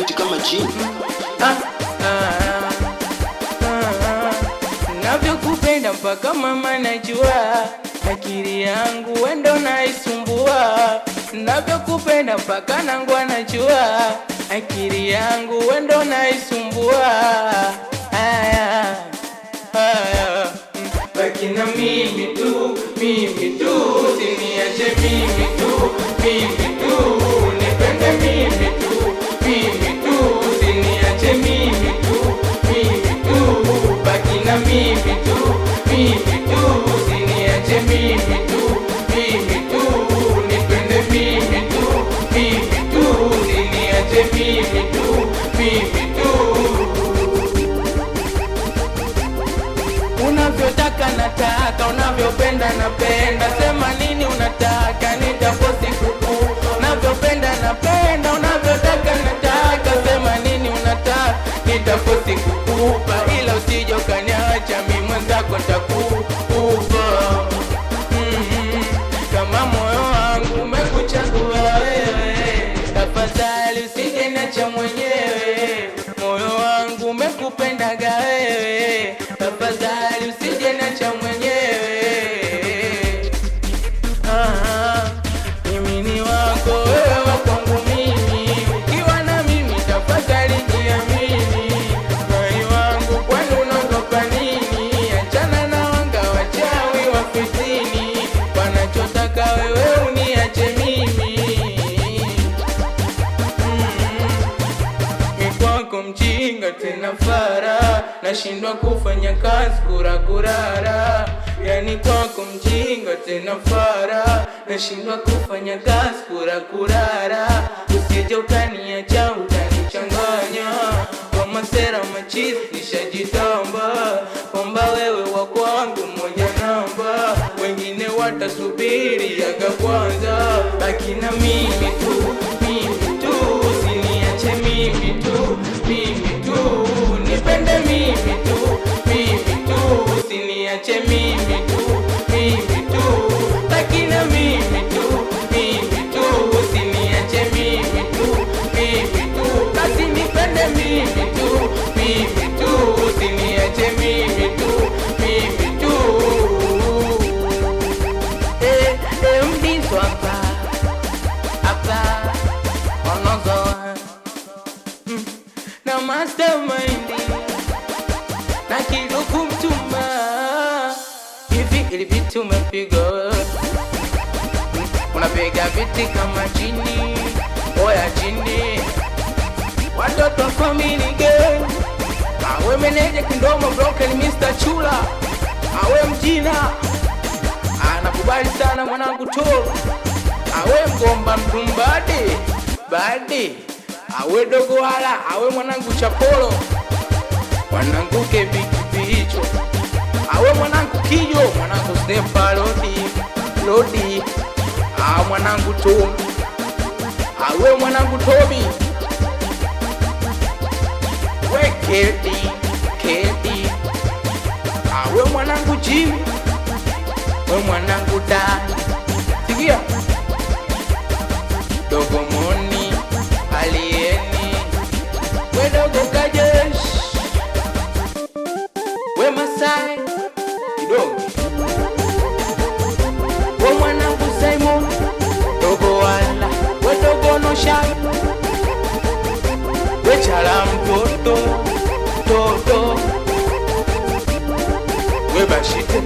biti kama jini. Navyokupenda mpaka mama najua, akili yangu wendo naisumbua. Navyokupenda mpaka nangu anajua, akili yangu wendo naisumbua. Baki na mimi tu, usiniache mimi tu, nipende mimi tu, usiniache mimi tu, baki na mimi tu, usiniache mimi tu, nipende mimi tu, usiniache mimi tu, unavyotaka nataka, unavyopenda napenda, sema nini unataka nitaposti kuku. Unavyopenda napenda, unavyotaka nataka, sema nini unataka nitaposti kukupa, ila usije ukaniacha mimi mwenzako nitakufa. Kama moyo wangu umekuchagua wewe, tafadhali usije niacha mwenyewe. Moyo wangu umekupendaga wewe, tafadhali usije niacha mwenyewe. Mimi ni wako, wewe wa kwangu mimi, ukiwa na mimi tafadhali jiamini. Moyo wangu kwani unaogopa nini? Achana na wanga wachawi wa fitini, wanachotaka wewe uniache mimi. Mikwako mjinga tena fara, nashindwa kufanya kazi kurara. Yani kwako mjinga tena fara, nashindwa kufanya kazi kurara. Usije ukaniacha utanichanganya, kwa masera machizi nishajitamba, kwamba wewe wa kwangu moja namba, wengine watasubiri yaga kwanza. Baki na mimi tu, usiniache mimi tu, nipende mimi tu, usiniache mimi tu, baki na mimi tu, usiniache mimi tu, basi nipende mimi tu, usiniache mimi tu, mdizo hapa onozo na mastermind na kiduku mtuma hivi ili vitu umepiga wewe, unapiga viti kama jini, oya jini, watoto wa family gang. Awe meneja kindomo broken Mr. Chula, awe mjina anakubali sana mwanangu Toro, awe mgomba mtumbadi badi, awe dogo wala, awe mwanangu Chapolo, mwanangu kebikipicho, awe mwanangu Kijo, mwanangu Snepa Lodi, awe mwanangu Tom, awe mwanangu Tobi, we Kedi, awe mwanangu Jimmy, we mwanangu Dan, sikia dogo Moni Alieni, we dogo Kajesh, we Masai kidogo, we mwanangu Simon dogo wala, we dogo Noshai, we chala mtoto we Bashite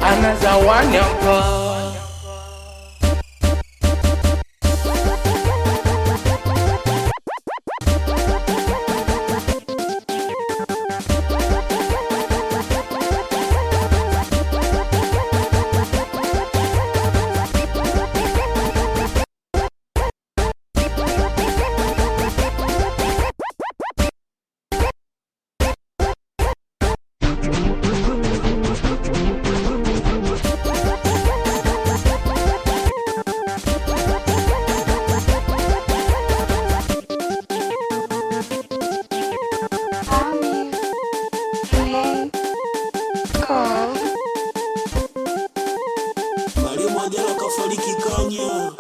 anazawani hapa. Mwalimu ajala kafariki Kenya.